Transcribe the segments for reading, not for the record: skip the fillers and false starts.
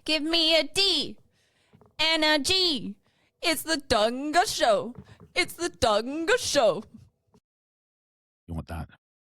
Give me a D and a G. It's the Dawg and Gus Show. It's the Dawg and Gus Show. You want that?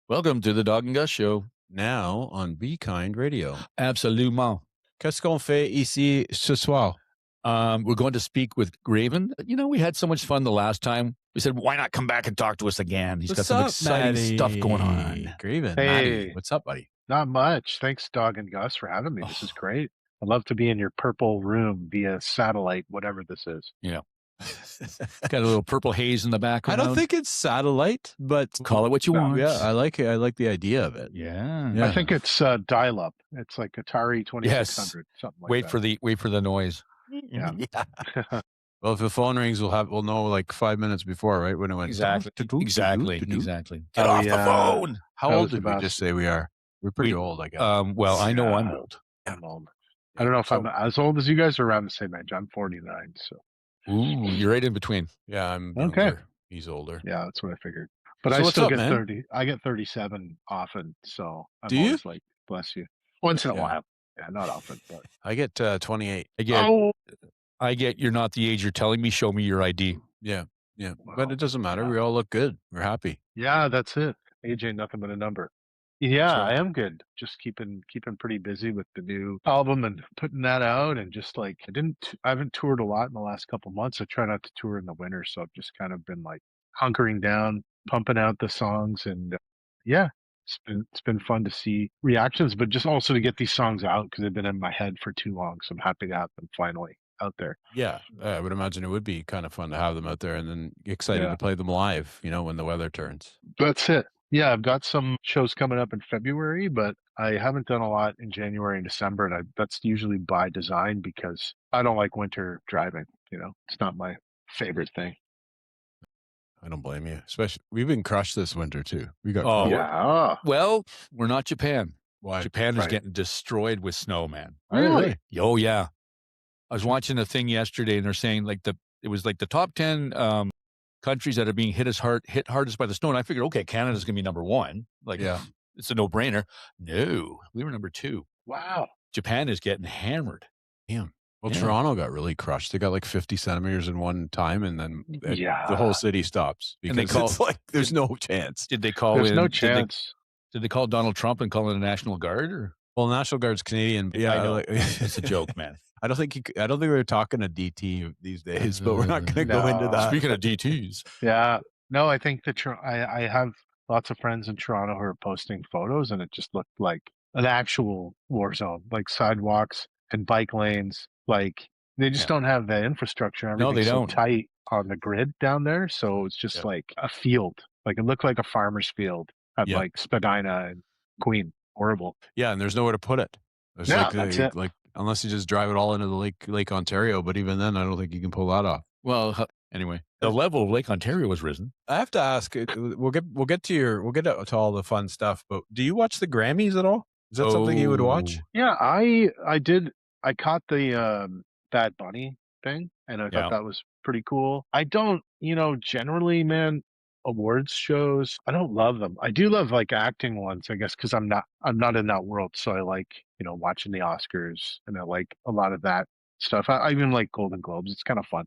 Welcome to the Dawg and Gus Show. Now on Be Kind Radio. Absolument. Qu'est-ce qu'on fait ici ce soir? We're going to speak with Graven. You know, we had so much fun the last time. We said, why not come back and talk to us again? He's got some exciting stuff going on. Graven, Hey. Maddie, what's up, buddy? Not much. Thanks, Dawg and Gus, for having me. This is great. I'd love to be in your purple room via satellite, whatever this is. Got a little purple haze in the I background. don't think it's satellite, but Call it what you want. yeah, I like it. I like the idea of it. Yeah. Yeah. I think it's dial-up. It's like Atari 2600, something like Wait that. for the noise. Yeah. Well, if the phone rings, we'll know like 5 minutes before, right? When it went Exactly. Exactly. Get Oh, off yeah. the phone. How That old was did the we best. just say we are? We're pretty old, I guess. Well, I know I'm Yeah. old. I'm old. I don't know if I'm as old as you guys are around the same age. I'm 49, so Ooh, you're right in between. Yeah, I'm Okay. younger. He's older. yeah, that's what I figured. But So I what's still up, get man? 30. I get 37 often, so I'm Do you? always like, bless you. Once in a Yeah. while. Yeah, not often, but I get 28. I get you're not the age you're telling me. Show me your ID. Yeah. Wow. But it doesn't matter. Yeah. We all look good. We're happy. Yeah, that's it. Age ain't nothing but a number. Yeah, Sure. I am good. Just keeping pretty busy with the new album and putting that out, and just like I haven't toured a lot in the last couple months. I try not to tour in the winter, so I've just kind of been like hunkering down, pumping out the songs, and yeah, it's been fun to see reactions, but just also to get these songs out because they've been in my head for too long. So I'm happy to have them finally out there. Yeah, I would imagine it would be kind of fun to have them out there and then excited Yeah. to play them live, when the weather turns. That's it. Yeah, I've got some shows coming up in February, but I haven't done a lot in January and December, and that's usually by design because I don't like winter driving. It's not my favorite thing. I don't blame you. Especially, we've been crushed this winter too. We got Oh, crushed. Yeah. Well, we're not Japan. Why? Japan is Right. getting destroyed with snow, man. Really? Oh yeah. I was watching a thing yesterday, and they're saying it was like the top 10 countries that are being hit hardest by the snow. And I figured, okay, Canada's gonna be number one. Like, Yeah. it's a no-brainer. No, we were number 2. Wow. Japan is getting hammered. Damn. Well, Yeah. Toronto got really crushed. They got like 50 centimeters in one time, and then Yeah. the whole city stops And because they call- it's like there's no chance. Did they call There's in? no did they- chance. Did they call Donald Trump and call in the National Guard? Or Well, National Guard's Canadian. But yeah, I know. it's it's a joke, man. I don't think they're talking to DT these days, but we're not going to go into No. that. Speaking of DTs, Yeah. No, I think I have lots of friends in Toronto who are posting photos, and it just looked like an actual war zone, like sidewalks and bike lanes. Like they just Yeah. don't have the infrastructure. No, they Everything's don't. so tight on the grid down there, so it's just Yeah. like a field. Like it looked like a farmer's field at Yeah. like Spadina and Queen. Horrible. Yeah, and there's nowhere to put it. There's Yeah, that's it. like unless you just drive it all into the Lake Ontario, but even then, I don't think you can pull that off. well, Anyway, the level of Lake Ontario has risen. I have to ask. We'll get to all the fun stuff, but do you watch the Grammys at all? Is that something you would watch? Oh. Yeah, I did. I caught the Bad Bunny thing, and I Yeah. thought that was pretty cool. I don't, generally, man, awards shows, I don't love them. I do love like acting ones, I guess, because I'm not in that world, so I like watching the Oscars, and I like a lot of that stuff. I even like Golden Globes. It's kind of fun.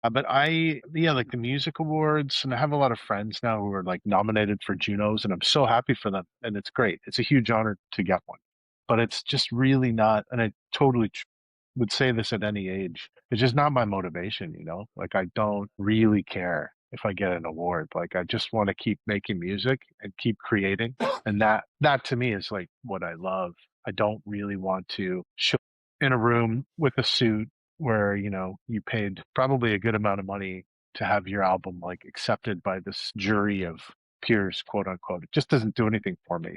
But like the music awards, and I have a lot of friends now who are like nominated for Junos, and I'm so happy for them, and it's great. It's a huge honor to get one, but it's just really not, and I totally would say this at any age, it's just not my motivation, like I don't really care if I get an award. Like I just want to keep making music and keep creating, and that to me is like what I love. I don't really want to show in a room with a suit where you paid probably a good amount of money to have your album like accepted by this jury of peers, quote unquote. It just doesn't do anything for me.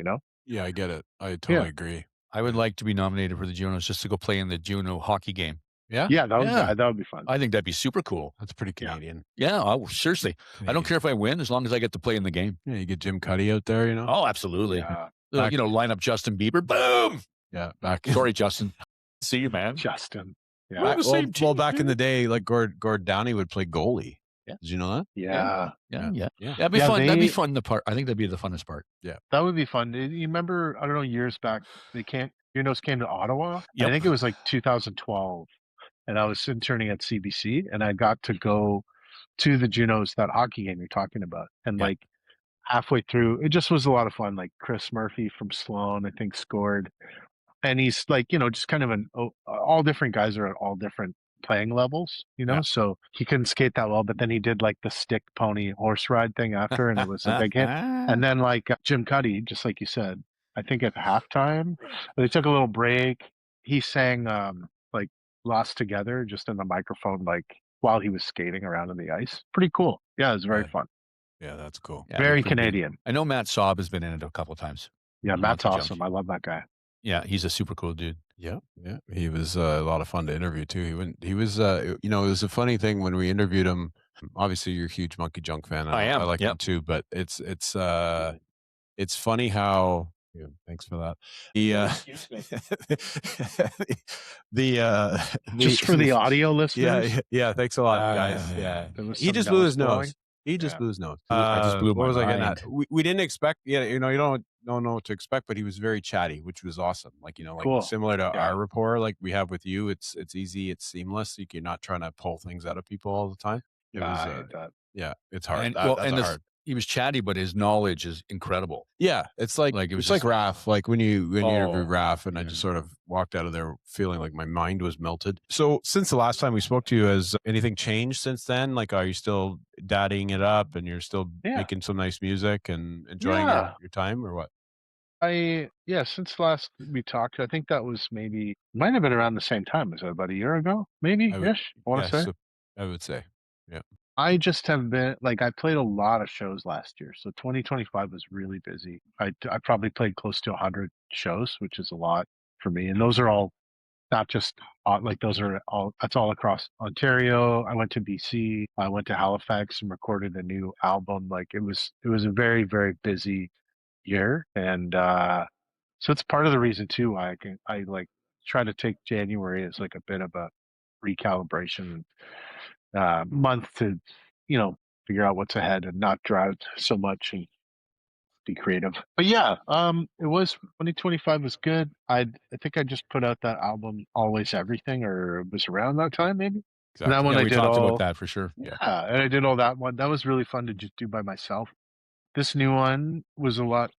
Yeah, I get it. I totally Yeah. agree. I would like to be nominated for the Junos just to go play in the Juno hockey game. Yeah, Yeah, that would Yeah. that would be fun. I think that'd be super cool. that's pretty Yeah. Canadian. Yeah, seriously. I don't care if I win as long as I get to play in the game. Yeah, you get Jim Cuddy out there, Oh, absolutely. Yeah, Back- Line up Justin Bieber. Boom. Yeah, back. Sorry, Justin. See you, man. Justin. Yeah. We're the same team, back in dude. the day, like Gord Downey would play goalie. Yeah. Did you know that? Yeah. Yeah. Yeah. That'd be Yeah, fun. That'd be they- fun. I think that'd be the funnest part. That would be fun. You remember, I don't know, years back, you Junos came to Ottawa. Yep. I think it was like 2012, and I was interning at CBC, and I got to go to the Junos, that hockey game you're talking about, and Yeah. like halfway through, it just was a lot of fun. Like Chris Murphy from Sloan, I think, scored, and he's like, just kind of all different guys are at all different playing levels, Yeah. so he couldn't skate that well, but then he did like the stick pony horse ride thing after, and it was a big hit. And then like Jim Cuddy, just like you said, I think at halftime they took a little break. He sang like Lost Together just in the microphone, like while he was skating around in the ice. Pretty cool. Yeah, it was very fun. Yeah, that's cool. Yeah, they're Very pretty good. Canadian. I know Matt Saab has been in it a couple of times. Yeah, on Matt's Monkey awesome. Junk. I love that guy. Yeah, he's a super cool dude. Yeah, he was a lot of fun to interview too. He was, it was a funny thing when we interviewed him. Obviously, you're a huge Monkey Junk fan. I am, I like yep. him too, but it's funny how. Yeah, thanks for that. Just for the audio listeners. Yeah. Thanks a lot, guys. Yeah, There was he some just blew his blowing. nose. He just Yeah. blew his nose. I just blew what my was I getting mind. at? We didn't expect. Yeah, you don't know what to expect, but he was very chatty, which was awesome. Like like Cool. similar to Yeah. our rapport, like we have with you. It's easy, it's seamless. You're not trying to pull things out of people all the time. It Yeah, was, I hate that. yeah, it's hard. And That's hard. he was chatty, but his knowledge is incredible. Yeah, it's like Like, it was it's like just- Raph. Like when you interview Oh, Raph, and I yeah. just sort of walked out of there feeling like my mind was melted. So since the last time we spoke to you, has anything changed since then? Like, are you still daddying it up, and you're still Yeah. making some nice music and enjoying Yeah. your time, or what? Since last we talked, I think that was might have been around the same time. Was it about a year ago? Maybe I would- ish. I want to say. So I would say, I just have been like, I played a lot of shows last year, so 2025 was really busy. I probably played close to 100 shows, which is a lot for me, and those are all not just like those are all that's all across Ontario. I went to BC, I went to Halifax and recorded a new album. Like it was a very, very busy year, and so it's part of the reason too why I like try to take January as like a bit of a recalibration month to figure out what's ahead and not drive so much and be creative. But yeah, it was 2025 was good. I think I just put out that album Always Everything, or it was around that time maybe. exactly. That one Yeah, I we did talked all about that for sure. yeah, and I did all that one. That was really fun to just do by myself. This new one was a lot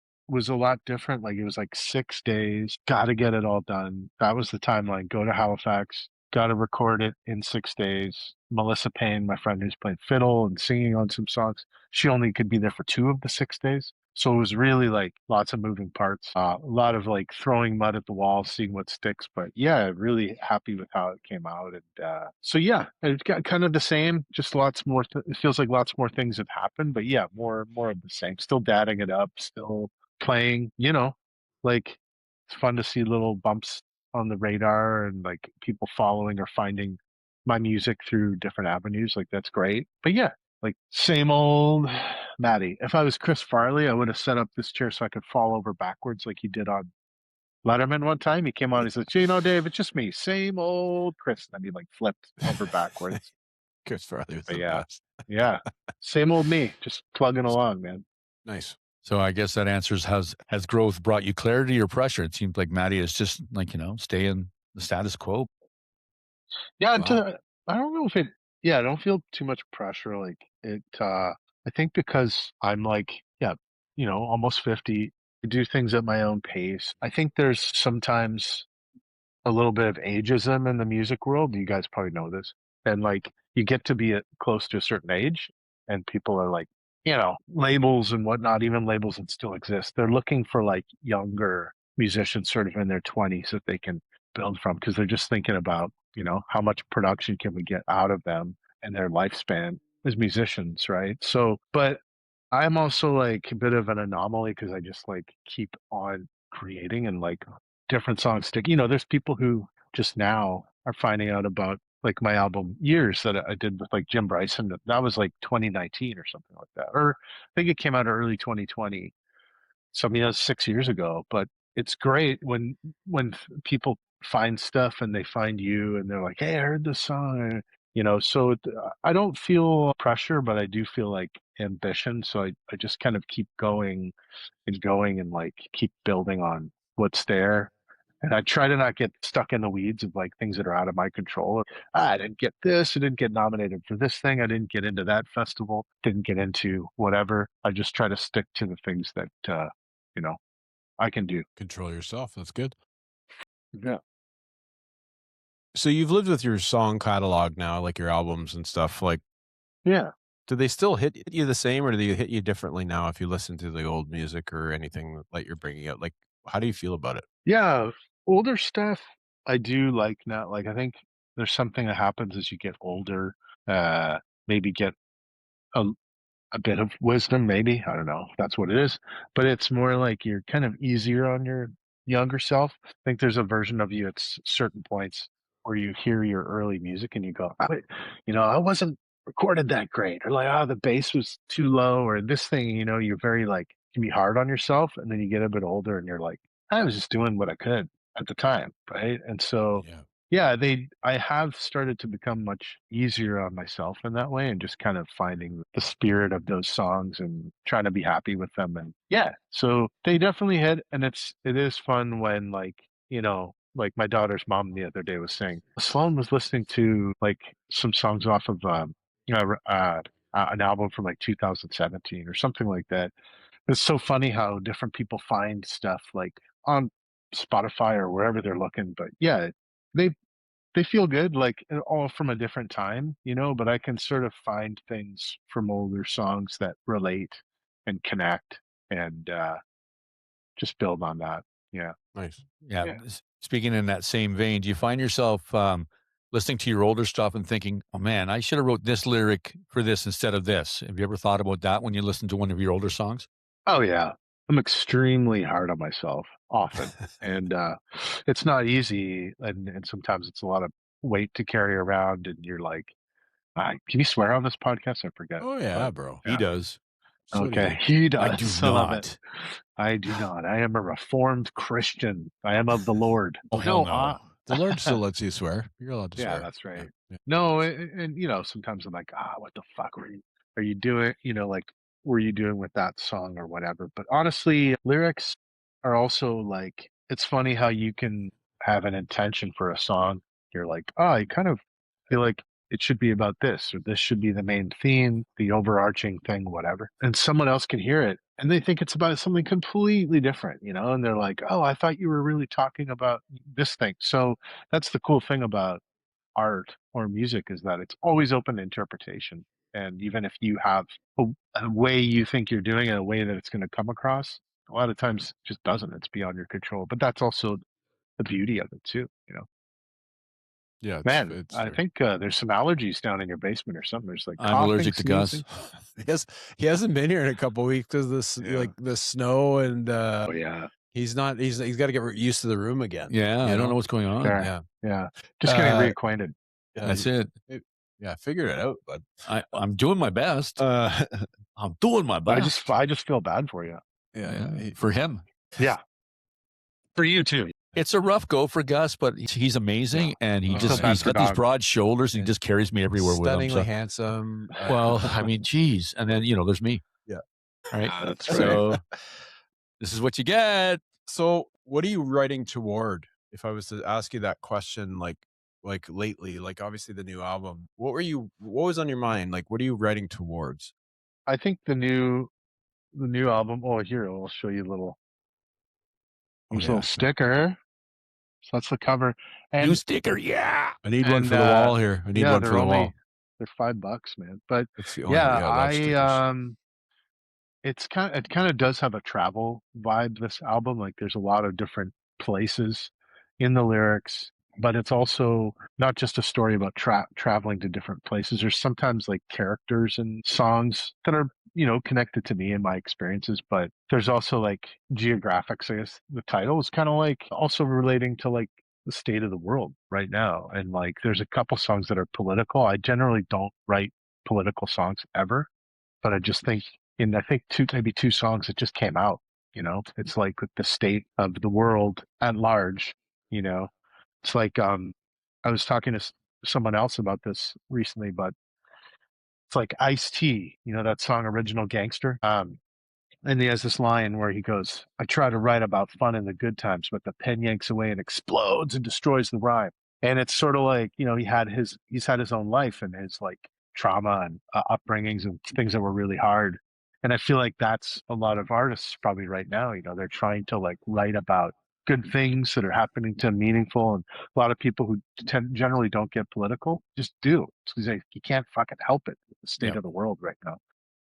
different. Like it was like 6 days. Got to get it all done. That was the timeline. Go to Halifax. Got to record it in 6 days. Melissa Payne, my friend who's playing fiddle and singing on some songs, she only could be there for 2 of the 6 days. So it was really like lots of moving parts, a lot of like throwing mud at the wall, seeing what sticks. But yeah, really happy with how it came out. And so yeah, it got kind of the same, just lots more. It feels like lots more things have happened. But yeah, more of the same. Still dadding it up, still playing. Like it's fun to see little bumps on the radar and like people following or finding my music through different avenues. Like that's great. But yeah, like same old Maddie. If I was Chris Farley, I would have set up this chair so I could fall over backwards like he did on Letterman one time. He came on, he said, Dave, it's just me. Same old Chris. And then he like flipped over backwards. Chris Farley was But the yeah. best. Yeah. Same old me, just plugging along, man. Nice. So I guess that answers has growth brought you clarity or pressure? It seems like Maddie is just like, stay in the status quo. Yeah, Wow. I don't know if I don't feel too much pressure. Like it, I think because I'm like, yeah, almost 50, I do things at my own pace. I think there's sometimes a little bit of ageism in the music world. You guys probably know this. And like, you get to be close to a certain age, and people are like, labels and whatnot, even labels that still exist. They're looking for like younger musicians sort of in their 20s that they can build from, because they're just thinking about, how much production can we get out of them and their lifespan as musicians, right? So, but I'm also like a bit of an anomaly because I just like keep on creating and like different songs stick. There's people who just now are finding out about like my album Years that I did with like Jim Bryson. That was like 2019 or something like that. Or I think it came out early 2020. So I mean, that's 6 years ago. But it's great when people find stuff and they find you and they're like, "Hey, I heard this song." So I don't feel pressure, but I do feel like ambition. So I just kind of keep going and going and like keep building on what's there. And I try to not get stuck in the weeds of like things that are out of my control. I didn't get this. I didn't get nominated for this thing. I didn't get into that festival. Didn't get into whatever. I just try to stick to the things that, you know, I can do. Control yourself. That's good. Yeah. So you've lived with your song catalog now, like your albums and stuff. Like, Yeah. do they still hit you the same, or do they hit you differently now if you listen to the old music or anything that you're bringing out? Like, how do you feel about it? Yeah. Older stuff I do like now. Like, I think there's something that happens as you get older, maybe get a, a bit of wisdom, maybe. I don't know if that's what it is, but it's more like you're kind of easier on your younger self. I think there's a version of you at certain points where you hear your early music and you go, I wasn't recorded that great, or like, the bass was too low, or this thing, you're very like, can be hard on yourself. And then you get a bit older and you're like, I was just doing what I could at the time. Right. And so, Yeah. yeah, I have started to become much easier on myself in that way, and just kind of finding the spirit of those songs and trying to be happy with them. And yeah, so they definitely hit, and it is fun when like my daughter's mom the other day was saying Sloan was listening to like some songs off of an album from like 2017 or something like that. It's so funny how different people find stuff like on Spotify or wherever they're looking. But yeah, they they feel good, like all from a different time, but I can sort of find things from older songs that relate and connect, and just build on that. Yeah. Nice. Yeah. Yeah. Speaking in that same vein, do you find yourself listening to your older stuff and thinking, "Oh man, I should have wrote this lyric for this instead of this"? Have you ever thought about that when you listen to one of your older songs? Oh yeah. I'm extremely hard on myself often. And it's not easy, and sometimes it's a lot of weight to carry around, and you're like, can you swear on this podcast? I forget. Oh yeah, But bro. He yeah. does. So do Okay. you. He I do does. I love it. not. I do not. I am a reformed Christian. I am of the Lord. Oh hell no. The Lord still lets you swear. You're allowed to Yeah, swear. that's right. Yeah. No, and sometimes I'm like, what the fuck are you doing? Like, were you doing with that song or whatever? But honestly, lyrics are also like, it's funny how you can have an intention for a song. You're like, I kind of feel like it should be about this, or this should be the main theme, the overarching thing, whatever. And someone else can hear it and they think it's about something completely different, and they're like, oh, I thought you were really talking about this thing. So that's the cool thing about art or music, is that it's always open to interpretation. And even if you have a way you think you're doing it, a way that it's going to come across, a lot of times it just doesn't. It's beyond your control. But that's also the beauty of it too. Yeah. Man, I think there's some allergies down in your basement or something. There's like I'm coughing, allergic to Gus. sneezing. he hasn't been here in a couple of weeks because like the snow, and Oh yeah, he's got to get used to the room again. Yeah, I don't know what's going on. fair. Yeah. Yeah, just getting reacquainted. That's it. Yeah, figure it out, bud. I'm doing my best. I'm doing my best. I just feel bad for you. Yeah, for him. Yeah, for you too. It's a rough go for Gus, but he's amazing, and he's Feel bad for got these Dawg. broad shoulders, and he just carries me everywhere with him. Stunningly So, handsome. well, I mean, geez, and then there's me. Yeah. Right. That's right. So this is what you get. So what are you writing toward? If I was to ask you that question, like lately, like obviously the new album, what was on your mind? Like, what are you writing towards? I think the new album. Oh, here I'll show you a little. There's a little sticker. So that's the cover. And New sticker, yeah. I need one and, for the wall here. I need one for the wall. they're $5, man. But That's the only, I love stickers. it kind of does have a travel vibe, this album. Like there's a lot of different places in the lyrics, but it's also not just a story about traveling to different places. There's sometimes like characters and songs that are connected to me and my experiences, but there's also like geographics. I guess the title is kind of like also relating to like the state of the world right now. And like there's a couple songs that are political. I generally don't write political songs ever, but I just think I think maybe two songs that just came out, it's like with the state of the world at large. It's like I was talking to someone else about this recently, but it's like Ice-T, that song Original Gangster. And he has this line where he goes, I try to write about fun in the good times, but the pen yanks away and explodes and destroys the rhyme. And it's sort of like, he's had his own life and his like trauma and upbringings and things that were really hard. And I feel like that's a lot of artists probably right now, they're trying to like write about good things that are happening to them meaningful. And a lot of people who generally don't get political just do. It's because you can't fucking help it, the state of the world right now.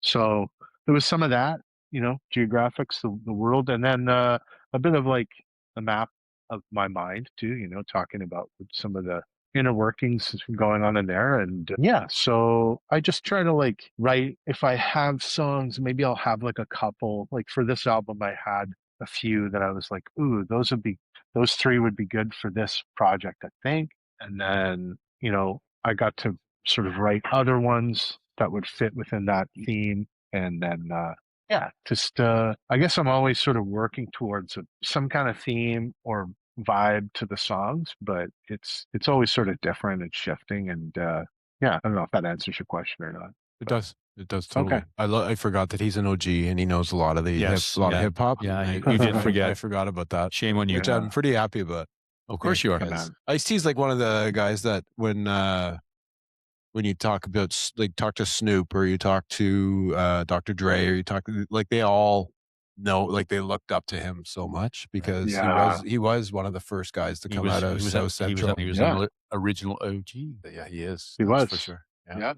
So there was some of that, geographics, the world, and then a bit of like a map of my mind too, talking about some of the inner workings going on in there. And yeah, so I just try to like write, if I have songs, maybe I'll have like a couple, like for this album, I had a few that I was like, ooh, those 3 would be good for this project, I think. And then, I got to sort of write other ones that would fit within that theme. And then, I guess I'm always sort of working towards some kind of theme or vibe to the songs, but it's always sort of different and shifting. And I don't know if that answers your question or not. It does. It does totally. Okay. I forgot that he's an OG and he knows a lot of the Yes, a lot of yeah. hip hop. Yeah, I you did forget. I forgot about that, Shame on you. which I'm pretty happy about. Of course you are. Because Ice-T's like one of the guys that when you talk about talk to Snoop or you talk to Dr. Dre or you talk like they all know, like they looked up to him so much because he was one of the first guys to come out of South Central. He was an original OG. Yeah, he is. He was for sure. Yeah.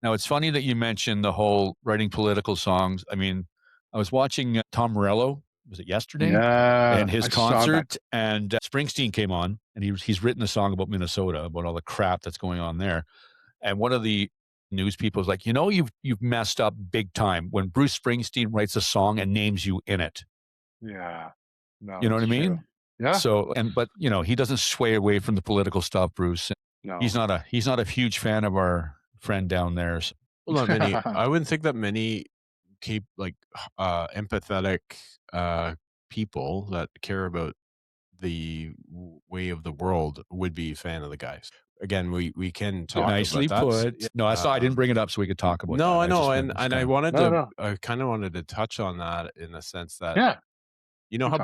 It's funny that you mentioned the whole writing political songs. I mean, I was watching Tom Morello. Was it yesterday? Yeah. And his concert, and Springsteen came on, and he's written a song about Minnesota, about all the crap that's going on there. And one of the news people was like, you've messed up big time when Bruce Springsteen writes a song and names you in it. Yeah. No, you know what I mean? True. Yeah. So, but he doesn't sway away from the political stuff, Bruce. No. He's not a huge fan of our friend down there. So. Well, not many. I wouldn't think that many keep like empathetic people that care about the way of the world would be a fan of the guys. Again, we can talk nicely about put. that. No, I didn't bring it up so we could talk about. No, that. I know, and I wanted to. No. I kind of wanted to touch on that in the sense that how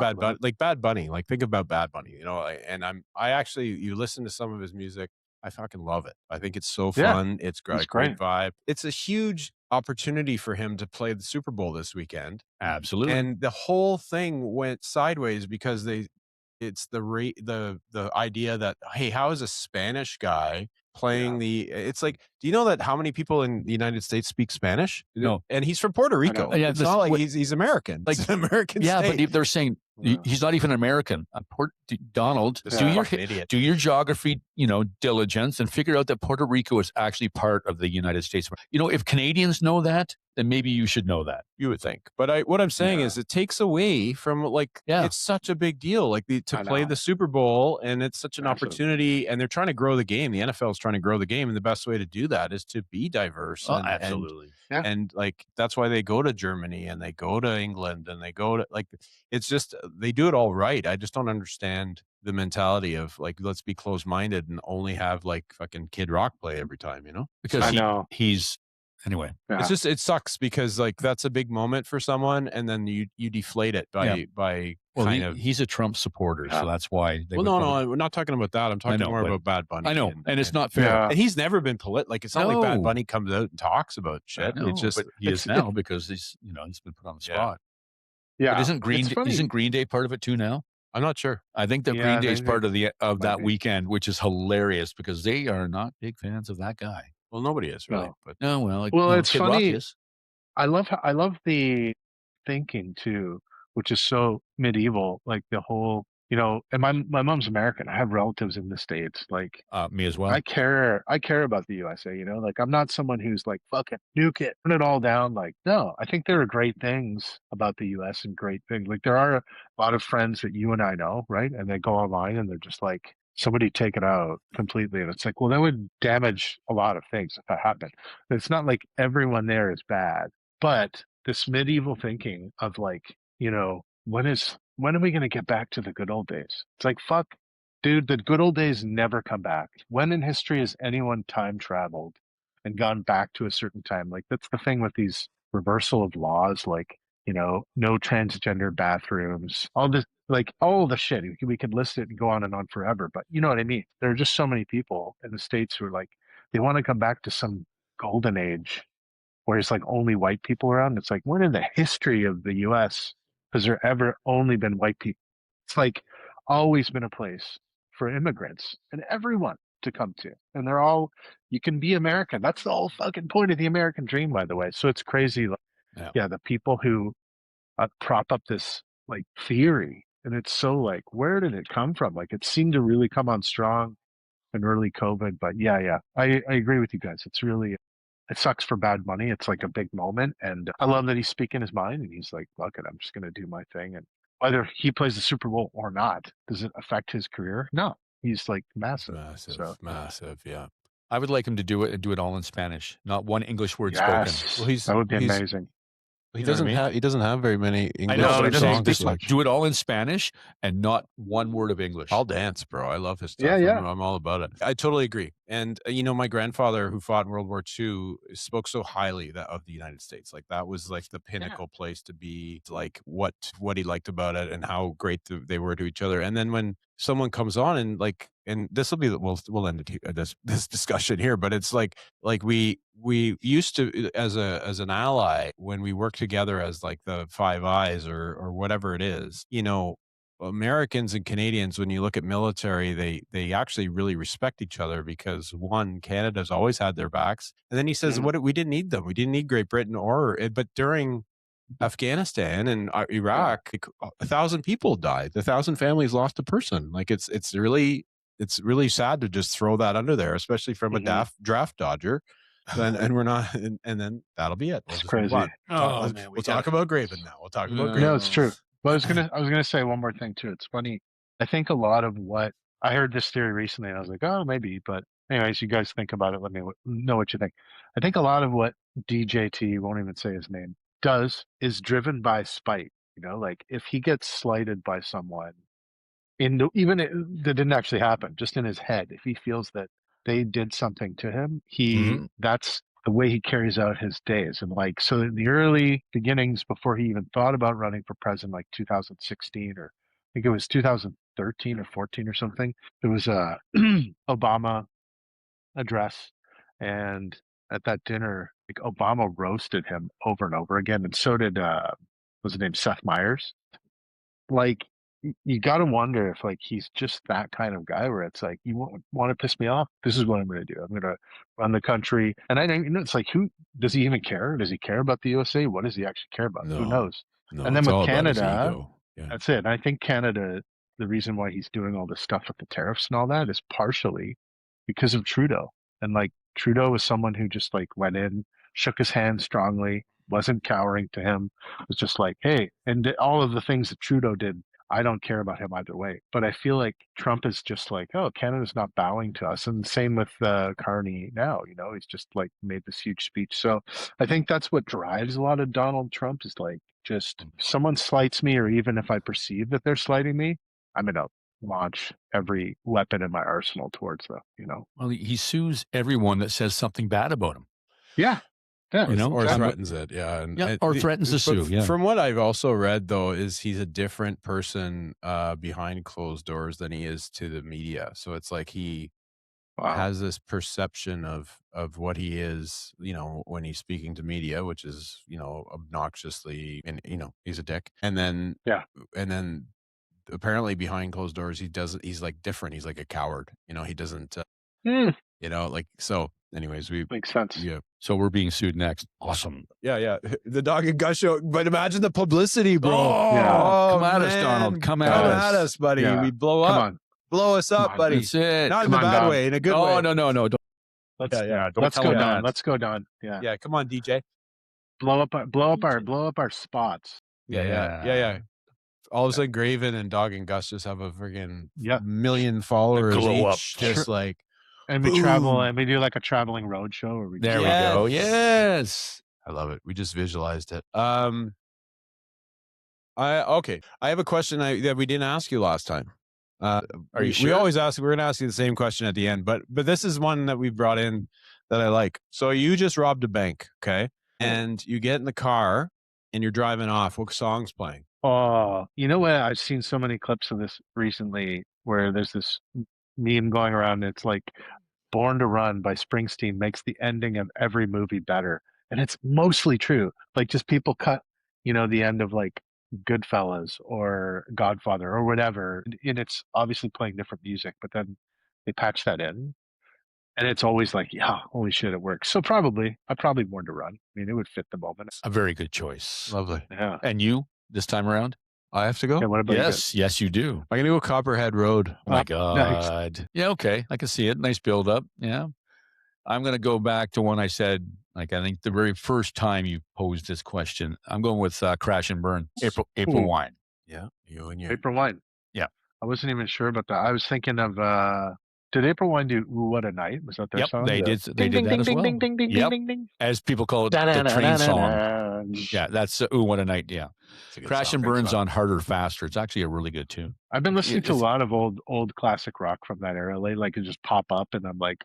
Bad Bunny, like think about Bad Bunny, and I actually you listen to some of his music. I fucking love it. I think it's so fun. It's got a great vibe. It's a huge opportunity for him to play the Super Bowl this weekend. Absolutely. And the whole thing went sideways because it's the idea that, hey, how is a Spanish guy playing it's like, do you know that how many people in the United States speak Spanish? No. And he's from Puerto Rico. Yeah, it's not like he's American. Like it's an American state. But they're saying he's not even American. Donald, do your geography, diligence and figure out that Puerto Rico is actually part of the United States. If Canadians know that, then maybe you should know that. You would think. But what I'm saying is it takes away from it's such a big deal, to play the Super Bowl, and it's such an opportunity, and they're trying to grow the game. The NFL is trying to grow the game, and the best way to do that is to be diverse. Oh, absolutely. And that's why they go to Germany and they go to England and they go to it's just they do it all right. I just don't understand the mentality of let's be closed-minded and only have fucking Kid Rock play every time, Because he's anyway. It's just it sucks because that's a big moment for someone, and then you deflate it by he's a Trump supporter, so that's why. No, we're not talking about that. I'm talking more about Bad Bunny. I know, and it's not fair. And he's never been it's not like Bad Bunny comes out and talks about shit. It's just he is now because he's he's been put on the spot. Yeah, but isn't Green Day part of it too now? I'm not sure. I think that Green Day is part of that weekend, which is hilarious because they are not big fans of that guy. Well, nobody is really. No. But it's funny. I love the thinking too, which is so medieval. Like the whole, and my mom's American. I have relatives in the States. Me as well. I care about the USA. I'm not someone who's fucking nuke it, put it all down. No, I think there are great things about the US and great things. There are a lot of friends that you and I know, right? And they go online and they're just somebody take it out completely. And it's well, that would damage a lot of things if that happened. It's not like everyone there is bad, but this medieval thinking of when are we going to get back to the good old days? It's fuck, dude, the good old days never come back. When in history has anyone time traveled and gone back to a certain time? That's the thing with these reversal of laws. no transgender bathrooms, all this, like all the shit. We could list it and go on and on forever, but you know what I mean? There are just so many people in the States who are like, they want to come back to some golden age where it's like only white people around. It's like, when in the history of the US has there ever only been white people? It's like always been a place for immigrants and everyone to come to. And they're all, you can be American. That's the whole fucking point of the American dream, by the way. So it's crazy. Like, yeah, the people who prop up this like theory, and it's so like, where did it come from? Like, it seemed to really come on strong in early COVID, but yeah, I agree with you guys. It's really, it sucks for Bad Bunny. It's like a big moment, and I love that he's speaking his mind, and he's like, "Look, it, I'm just gonna do my thing." And whether he plays the Super Bowl or not, does it affect his career? No, he's like massive, massive. Yeah, I would like him to do it and do it all in Spanish, not one English word yes, spoken. Well, that would be amazing. He doesn't have very many English songs. Do it all in Spanish and not one word of English. I'll dance, bro. I love his stuff. Yeah. I'm all about it. I totally agree. And my grandfather, who fought in World War II, spoke so highly of the United States. Like, that was like the pinnacle place to be. Like, what he liked about it and how great they were to each other. And then when someone comes on and this will be, we'll end it here, this discussion here, but it's like we used to, as an ally, when we work together as like the Five Eyes or whatever it is, Americans and Canadians, when you look at military, they actually really respect each other because, one, Canada's always had their backs. And then he says, we didn't need them. We didn't need Great Britain but during Afghanistan and Iraq, 1,000 people died. 1,000 families lost a person. Like, it's really sad to just throw that under there, especially from a draft dodger. And we're not, and then that'll be it. It's crazy. We'll talk about Graven now. We'll talk about Graven. No, it's true. But I was gonna say one more thing too. It's funny. I think a lot of what I heard this theory recently, and I was like, oh, maybe. But anyways, you guys think about it. Let me know what you think. I think a lot of what DJT, won't even say his name, does is driven by spite. Like, if he gets slighted by someone, even that didn't actually happen, just in his head, if he feels that they did something to him, that's the way he carries out his days. And like, so in the early beginnings, before he even thought about running for president, like 2016, or I think it was 2013 or 14 or something, there was a Obama address. And at that dinner, like, Obama roasted him over and over again. And so did, what's his name? Seth Meyers. Like, you got to wonder if like he's just that kind of guy where it's like, you want to piss me off? This is what I'm going to do. I'm going to run the country. And I know it's like, who does he even care? Does he care about the USA? What does he actually care about? Who knows? And then with Canada, that's it. And I think Canada, the reason why he's doing all this stuff with the tariffs and all that is partially because of Trudeau. And like, Trudeau was someone who just like went in, shook his hand strongly, wasn't cowering to him, was just like, hey, and all of the things that Trudeau did, I don't care about him either way. But I feel like Trump is just like, oh, Canada's not bowing to us. And same with Carney now, he's just like made this huge speech. So I think that's what drives a lot of Donald Trump, is like, just if someone slights me, or even if I perceive that they're slighting me, I'm going to launch every weapon in my arsenal towards them, Well, he sues everyone that says something bad about him. Yeah. Yeah, or threatens it, or threatens to sue. Yeah. From what I've also read, though, is he's a different person behind closed doors than he is to the media. So it's like he has this perception of what he is, when he's speaking to media, which is, obnoxiously, and he's a dick. And then apparently behind closed doors, he's like different. He's like a coward. He doesn't. So. Anyways, makes sense. Yeah. So we're being sued next. Awesome. Yeah. The Dawg and Gus Show. But imagine the publicity, bro. Come at us, Donald. Come at us, buddy. Yeah. We blow up. Come on. Blow us up, buddy. That's it. Not in a bad way, in a good way. No. Let's go, Don. Let's go, Don. Yeah. Yeah. Come on, DJ. Blow up our spots. Yeah. All of a sudden, Graven and Dawg and Gus just have a friggin' million followers each. Just like. And we travel, and we do like a traveling road show. There we go. Yes. I love it. We just visualized it. I have a question that we didn't ask you last time. Are you sure? We always ask, we're going to ask you the same question at the end, but this is one that we brought in that I like. So you just robbed a bank, okay? And you get in the car and you're driving off, what song's playing? Oh, you know what? I've seen so many clips of this recently where there's this meme going around. It's like Born to Run by Springsteen makes the ending of every movie better. And it's mostly true. Like just people cut, the end of like Goodfellas or Godfather or whatever. And it's obviously playing different music, but then they patch that in. And it's always like, yeah, holy shit, it works. So I'd probably Born to Run. I mean, it would fit the moment. A very good choice. Lovely. Yeah. And you this time around? I have to go? Yeah, what about Yes, yes, you do. I'm going to go Copperhead Road. Oh my nice. God. Yeah, okay. I can see it. Nice build up. Yeah. I'm going to go back to when I said, like, I think the very first time you posed this question, I'm going with Crash and Burn, April Ooh. Wine. Yeah. You and you. April Wine. Yeah. I wasn't even sure about that. I was thinking of did April Wine do Ooh, What a Night? Was that their Yep, song? they did. They did that as well. Ding, ding, ding, Yep. ding, ding. As people call it, the train song. Yeah, that's Ooh, What a Night. Yeah. Crash and Burn's on Harder, Faster. It's actually a really good tune. I've been listening to a lot of old classic rock from that era. Like it just pop up and I'm like,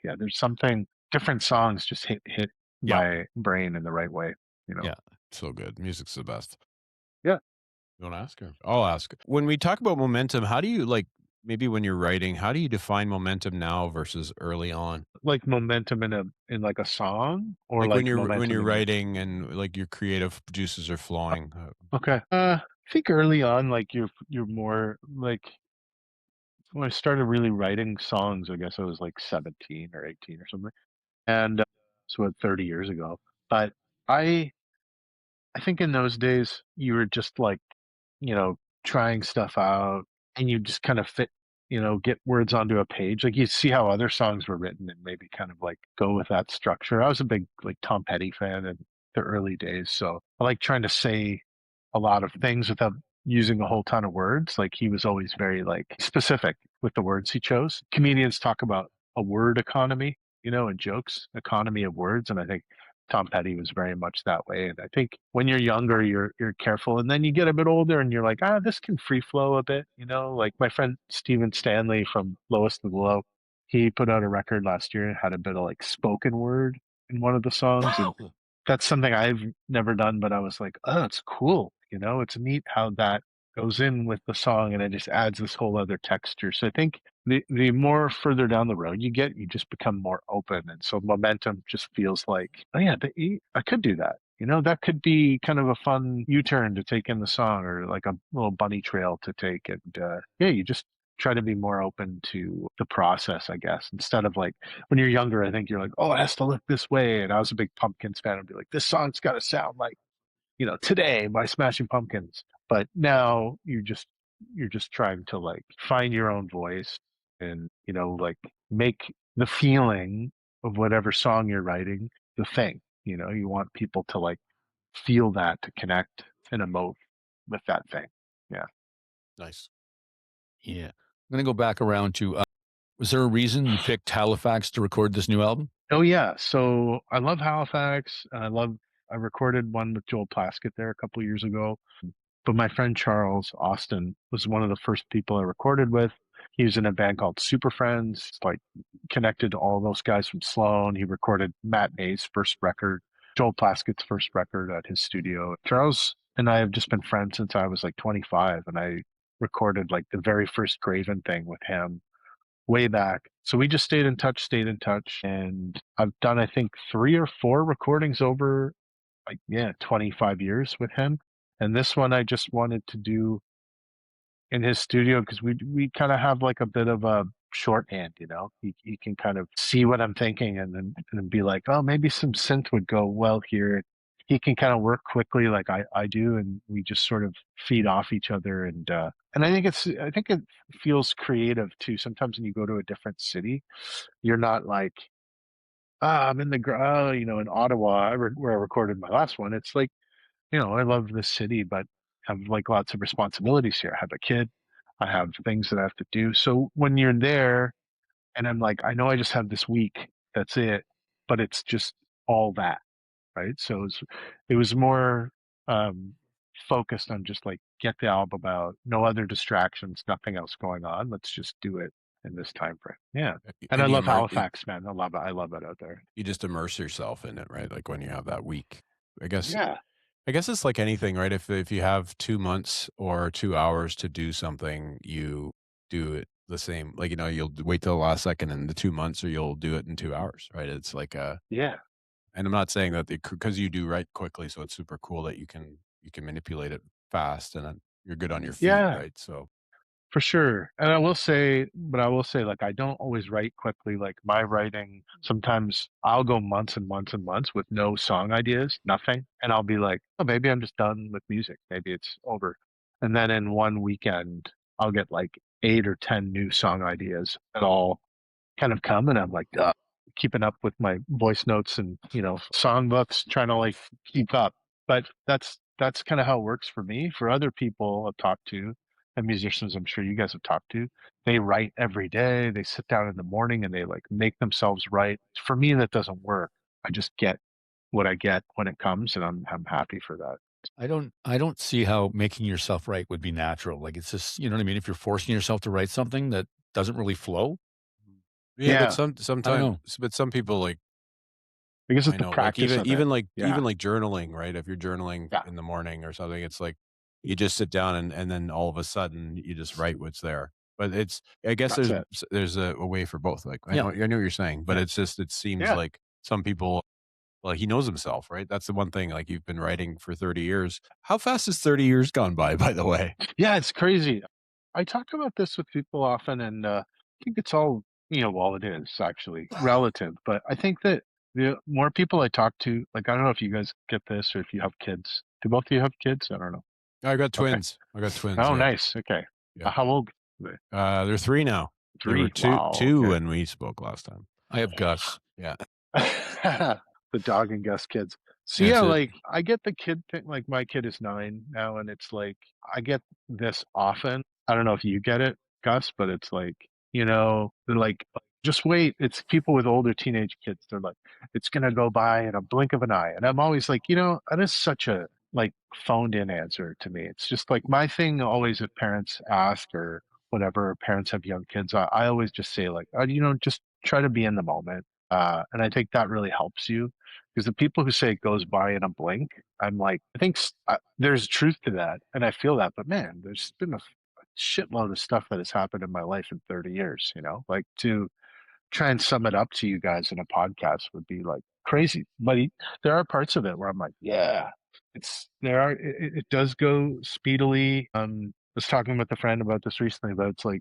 yeah, there's something, different songs just hit my brain in the right way. Yeah. So good. Music's the best. Yeah. You want to ask her? I'll ask her. When we talk about momentum, how do you maybe when you're writing, how do you define momentum now versus early on? Like momentum in like a song, or like when you're writing and like your creative juices are flowing. Okay. I think early on, like you're more like when I started really writing songs. I guess I was like 17 or 18 or something, and so about 30 years ago. But I think in those days you were just like trying stuff out, and you just kind of get words onto a page. Like you see how other songs were written and maybe kind of like go with that structure. I was a big like Tom Petty fan in the early days. So I like trying to say a lot of things without using a whole ton of words. Like he was always very like specific with the words he chose. Comedians talk about a word economy, in jokes, economy of words. And I think Tom Petty was very much that way. And I think when you're younger, you're careful, and then you get a bit older and you're like, this can free flow a bit, like my friend Steven Stanley from Lowest of the Low, he put out a record last year and had a bit of like spoken word in one of the songs. And that's something I've never done, but I was like, oh, it's cool. It's neat how that goes in with the song and it just adds this whole other texture. So I think the more further down the road you get, you just become more open. And so momentum just feels like, oh yeah, I could do that. That could be kind of a fun U-turn to take in the song, or like a little bunny trail to take. And you just try to be more open to the process, I guess, instead of like when you're younger, I think you're like, oh, it has to look this way. And I was a big Pumpkins fan. I'd be like, this song's got to sound like, Today by Smashing Pumpkins. But now you're just trying to like find your own voice and, like make the feeling of whatever song you're writing the thing. You want people to like feel that, to connect and emote with that thing. Yeah. Nice. Yeah. I'm going to go back around to, was there a reason you picked Halifax to record this new album? Oh yeah. So I love Halifax. I recorded one with Joel Plaskett there a couple of years ago. But my friend Charles Austin was one of the first people I recorded with. He was in a band called Super Friends, like connected to all those guys from Sloan. He recorded Matt May's first record, Joel Plaskett's first record at his studio. Charles and I have just been friends since I was like 25, and I recorded like the very first Graven thing with him way back. So we just stayed in touch, and I've done, I think, 3 or 4 recordings over 25 years with him. And this one I just wanted to do in his studio because we kind of have like a bit of a shorthand, he can kind of see what I'm thinking and then be like, oh, maybe some synth would go well here. He can kind of work quickly like I do, and we just sort of feed off each other. And I think it feels creative too. Sometimes when you go to a different city, you're not like, I'm in in Ottawa, where I recorded my last one. It's like, I love this city, but have like lots of responsibilities here. I have a kid. I have things that I have to do. So when you're there and I'm like, I know I just have this week, that's it, but it's just all that, right? So it was more focused on just like, get the album out, no other distractions, nothing else going on. Let's just do it in this time frame. Yeah. And I love Halifax, man. I love it out there. You just immerse yourself in it, right? Like when you have that week, I guess. Yeah. I guess it's like anything, right? If you have 2 months or 2 hours to do something, you do it the same. Like, you'll wait till the last second in the 2 months, or you'll do it in 2 hours, right? It's like Yeah. and I'm not saying that because you do write quickly, so it's super cool that you can manipulate it fast, and then you're good on your feet, Yeah. right? So For sure. And I will say, like, I don't always write quickly. Like, my writing, sometimes I'll go months and months and months with no song ideas, nothing. And I'll be like, oh, maybe I'm just done with music. Maybe it's over. And then in one weekend, I'll get like 8 or 10 new song ideas that all kind of come. And I'm like, keeping up with my voice notes and, songbooks, trying to like keep up. But that's kind of how it works for me. For other people I've talked to, and musicians I'm sure you guys have talked to, they write every day. They sit down in the morning and they like make themselves write. For me, that doesn't work. I just get what I get when it comes, and I'm happy for that. I don't see how making yourself write would be natural. Like, it's just, you know what I mean? If you're forcing yourself to write something that doesn't really flow, yeah, but Yeah, I don't know. sometimes, but some people like I guess it's I the know, like practice of it. even like journaling, right? If you're journaling Yeah, in the morning or something, it's like you just sit down and then all of a sudden you just write what's there. But I guess that's it. there's a way for both. Like Yeah. I know what you're saying, but Yeah. it's just it seems Yeah. like some people. Well, he knows himself, right? That's the one thing. Like, you've been writing for 30 years. How fast has 30 years gone by the way? Yeah, it's crazy. I talk about this with people often, and I think it's all, well, it is actually relative. But I think that the more people I talk to, like, I don't know if you guys get this or if you have kids. Do both of you have kids? I don't know. I got Okay. twins. Oh, Yeah. nice. Okay. Yeah. How old are they? They're 3 now. They 3. were two Wow. Okay. when we spoke last time. I have Gus. Yeah. The Dawg and Gus kids. So That's yeah, it. like I get the kid thing. Like my kid is 9 now, and it's like I get this often. I don't know if you get it, Gus, but it's like, they're like, just wait. It's people with older teenage kids. They're like, it's gonna go by in a blink of an eye. And I'm always like, that is such a like phoned in answer to me. It's just like my thing always if parents ask or whatever, parents have young kids, I always just say like, just try to be in the moment. And I think that really helps you because the people who say it goes by in a blink, I'm like, I think there's truth to that. And I feel that, but man, there's been a shitload of stuff that has happened in my life in 30 years, like to try and sum it up to you guys in a podcast would be like crazy. But there are parts of it where I'm like, yeah, it does go speedily. I was talking with a friend about this recently, but it's like,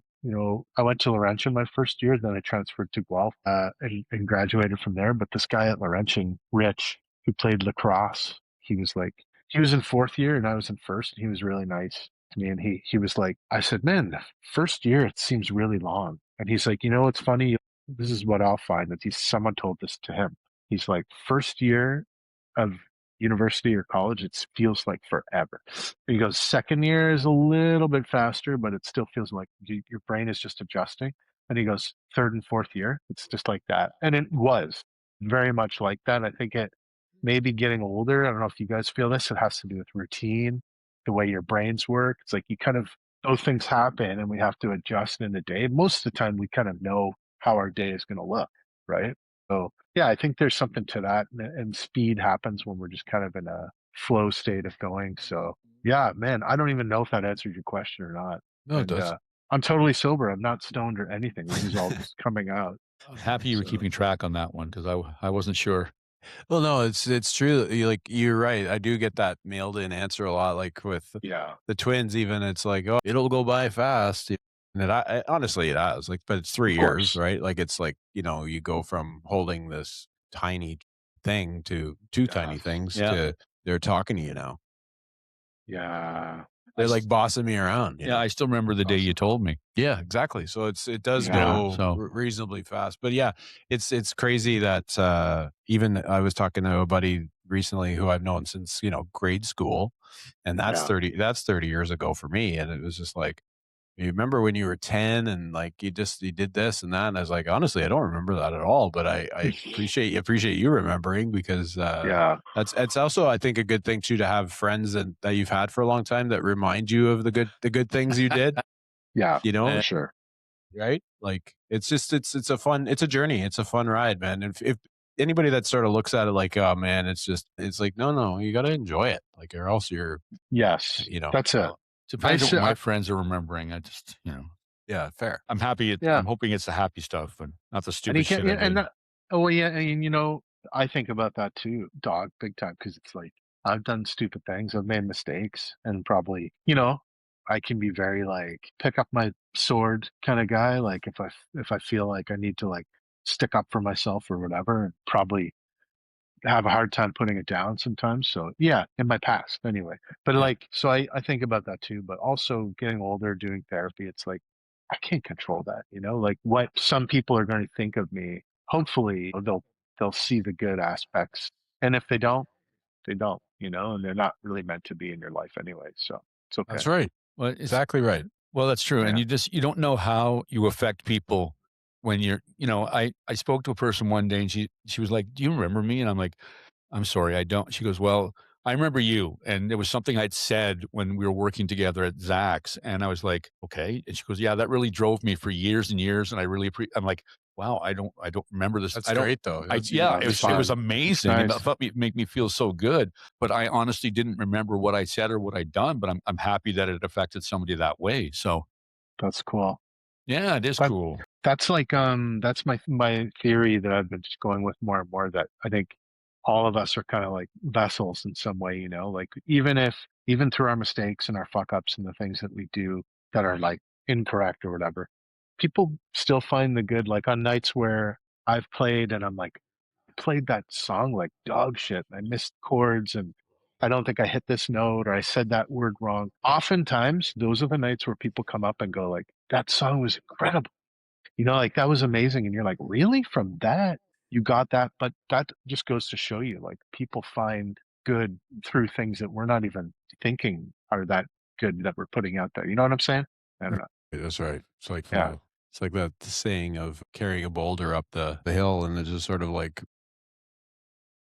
I went to Laurentian my first year, then I transferred to Guelph and graduated from there. But this guy at Laurentian, Rich, who played lacrosse, he was in 4th year and I was in first, and he was really nice to me. And he was like, I said, man, the first year, it seems really long. And he's like, what's funny? This is what I'll find that someone told this to him. He's like, first year of university or college, it feels like forever. And he goes, second year is a little bit faster, but it still feels like your brain is just adjusting. And he goes, third and fourth year, it's just like that. And it was very much like that. I think it maybe getting older. I don't know if you guys feel this. It has to do with routine, the way your brains work. It's like you kind of, those things happen and we have to adjust in the day. Most of the time, we kind of know how our day is going to look, right? So yeah, I think there's something to that, and speed happens when we're just kind of in a flow state of going. So yeah, man, I don't even know if that answered your question or not. No, it does. I'm totally sober. I'm not stoned or anything. This is all just coming out. I'm happy you were keeping track on that one because I wasn't sure. Well, no, it's true. You're right. I do get that mailed in answer a lot. Like with the twins, even it's like, oh, it'll go by fast. And honestly, it has. Like, but it's 3 years, right? Like, it's like, you go from holding this tiny thing to two tiny things to they're talking to you now. Yeah. They're like bossing me around. Yeah, I still remember the day you told me. Yeah, exactly. So it does go reasonably fast. But yeah, it's crazy that even I was talking to a buddy recently who I've known since, grade school, and that's 30 years ago for me. And it was just like, you remember when you were 10 and like you did this and that? And I was like, honestly, I don't remember that at all, but I appreciate you remembering because that's also, I think, a good thing too, to have friends that you've had for a long time that remind you of the good things you did. Yeah, for sure. Right? Like it's a journey. It's a fun ride, man. If anybody that sort of looks at it like, oh man, it's like, no, you got to enjoy it. Like, or else you're, Yes, that's it. Depends on what my friends are remembering. I just, yeah, fair. I'm happy. I'm hoping it's the happy stuff, but not the stupid shit. And I think about that too, Dog, big time, because it's like I've done stupid things, I've made mistakes, and probably, I can be very like pick up my sword kind of guy. Like if I feel like I need to like stick up for myself or whatever, and probably have a hard time putting it down sometimes. So yeah, in my past anyway. But so I think about that too. But also getting older, doing therapy, it's like I can't control that. Like what some people are going to think of me. Hopefully they'll see the good aspects, and if they don't, they don't. And they're not really meant to be in your life anyway. So it's okay. That's right. Well, exactly right. Well, that's true. Yeah. And you don't know how you affect people when you're, I spoke to a person one day and she was like, do you remember me? And I'm like, I'm sorry, I don't. She goes, well, I remember you. And it was something I'd said when we were working together at Zach's. And I was like, okay. And she goes, yeah, that really drove me for years and years. And I really I'm like, wow, I don't remember this. That's great though. It was amazing. Nice. And it felt make me feel so good. But I honestly didn't remember what I said or what I'd done. But I'm happy that it affected somebody that way. So that's cool. Yeah, it is cool. That's like that's my theory that I've been just going with more and more, that I think all of us are kind of like vessels in some way, like even through our mistakes and our fuck ups and the things that we do that are like incorrect or whatever, people still find the good. Like on nights where I've played and I'm like, played that song like dog shit, I missed chords and I don't think I hit this note or I said that word wrong. Oftentimes those are the nights where people come up and go like, that song was incredible, like that was amazing. And you're like, really? From that you got that? But that just goes to show you, like, people find good through things that we're not even thinking are that good that we're putting out there. You know what I'm saying? I don't know. That's right. It's like, it's like that saying of carrying a boulder up the hill, and it's just sort of like,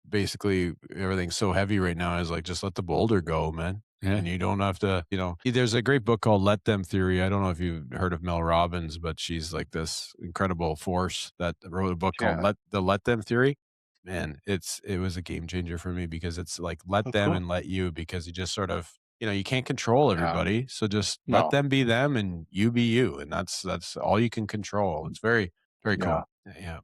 basically everything's so heavy right now is like, just let the boulder go, man. Yeah. And you don't have to, there's a great book called Let Them Theory. I don't know if you've heard of Mel Robbins, but she's like this incredible force that wrote a book called Let Them Theory. Man, it was a game changer for me, because it's like let them and let you, because you just sort of, you can't control everybody. So just let them be them and you be you. And that's all you can control. It's very, very cool. Yeah.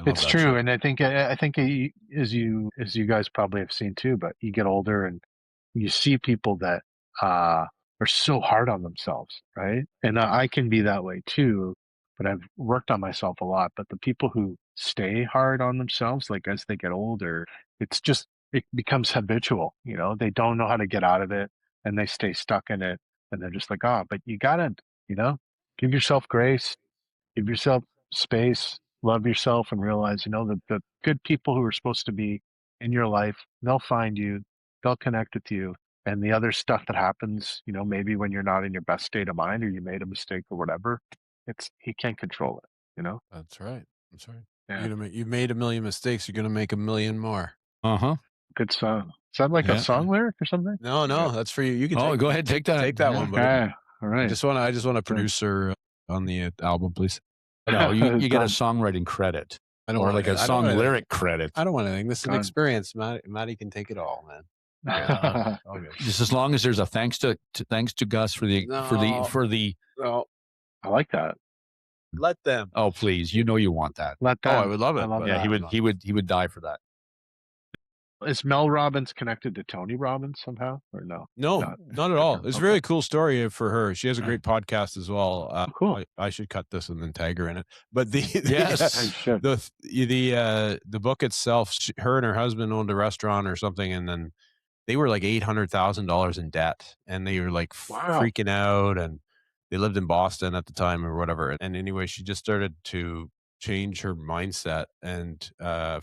It's true. Show. And I think as you guys probably have seen too, but you get older and you see people that are so hard on themselves, right? And I can be that way too, but I've worked on myself a lot. But the people who stay hard on themselves, like as they get older, it becomes habitual. They don't know how to get out of it, and they stay stuck in it, and they're just like, but you gotta, give yourself grace, give yourself space, love yourself, and realize, the good people who are supposed to be in your life, they'll find you, they'll connect with you. And the other stuff that happens, maybe when you're not in your best state of mind or you made a mistake or whatever, he can't control it, That's right. That's right. Yeah. You've made a million mistakes. You're going to make a million more. Uh-huh. Good song. Is that like a song lyric or something? No, that's for you. You can go ahead, take that. Take that one, buddy. All right. I just want a producer on the album, please. No, you get a songwriting credit. I don't want a song lyric credit. I don't want anything. This is an experience. Matty can take it all, man. Yeah. Okay. Just as long as there's a thanks to Gus for the. No, I like that. Let them. Oh, please! You want that. Let them. Oh, I would love it. Yeah, he would die for that. Is Mel Robbins connected to Tony Robbins somehow, or no? No, not at all. It's a really cool story for her. She has a great podcast as well. Cool. I should cut this and then tag her in it. But the book itself, her and her husband owned a restaurant or something, and then they were like $800,000 in debt, and they were like freaking out, and they lived in Boston at the time or whatever. And anyway, she just started to change her mindset, and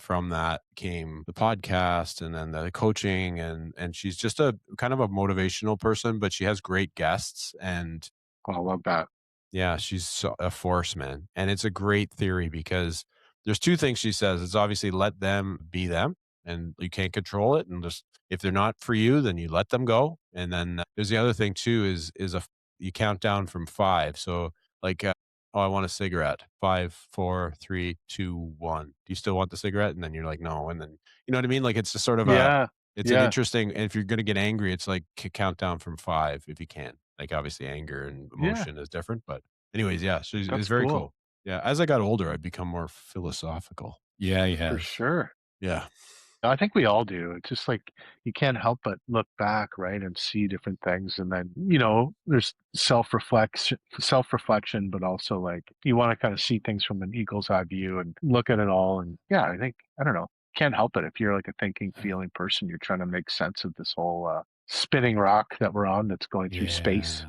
from that came the podcast and then the coaching, and she's just a kind of a motivational person, but she has great guests, and I love that. Yeah, she's a force, man. And it's a great theory, because there's two things she says. It's obviously let them be them, and you can't control it, and just if they're not for you, then you let them go. And then there's the other thing too, is you count down from 5. So like oh, I want a cigarette. 5, 4, 3, 2, 1. Do you still want the cigarette? And then you're like, no. And then, you know what I mean? Like, it's just sort of it's an interesting, and if you're going to get angry, it's like count down from 5 if you can. Like, obviously anger and emotion is different, but anyways, yeah. So it's very cool. Yeah. As I got older, I'd become more philosophical. Yeah, you have. For sure. Yeah. I think we all do. It's just like you can't help but look back, right, and see different things, and then there's self-reflection, but also like you want to kind of see things from an eagle's eye view and look at it all. And yeah, I don't know, can't help it if you're like a thinking, feeling person. You're trying to make sense of this whole spinning rock that we're on that's going through space.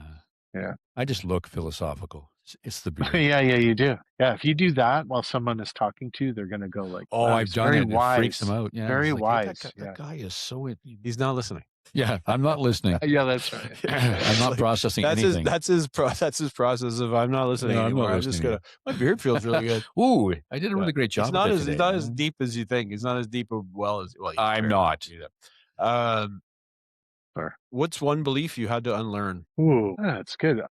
Yeah. I just look philosophical. It's the beard. yeah, you do. Yeah, if you do that while someone is talking to you, they're going to go like, oh, wow, I've done very it. Wise. It freaks them out. Yeah, very like, wise. Hey, that guy is so... He's not listening. Yeah, I'm not listening. Yeah, that's right. I'm not processing anything. That's his process of I'm not listening anymore. I'm just gonna. My beard feels really good. Ooh, I did a really great job. It's not as deep as you think. It's not as deep as well. I'm not. What's one belief you had to unlearn? Ooh, that's good.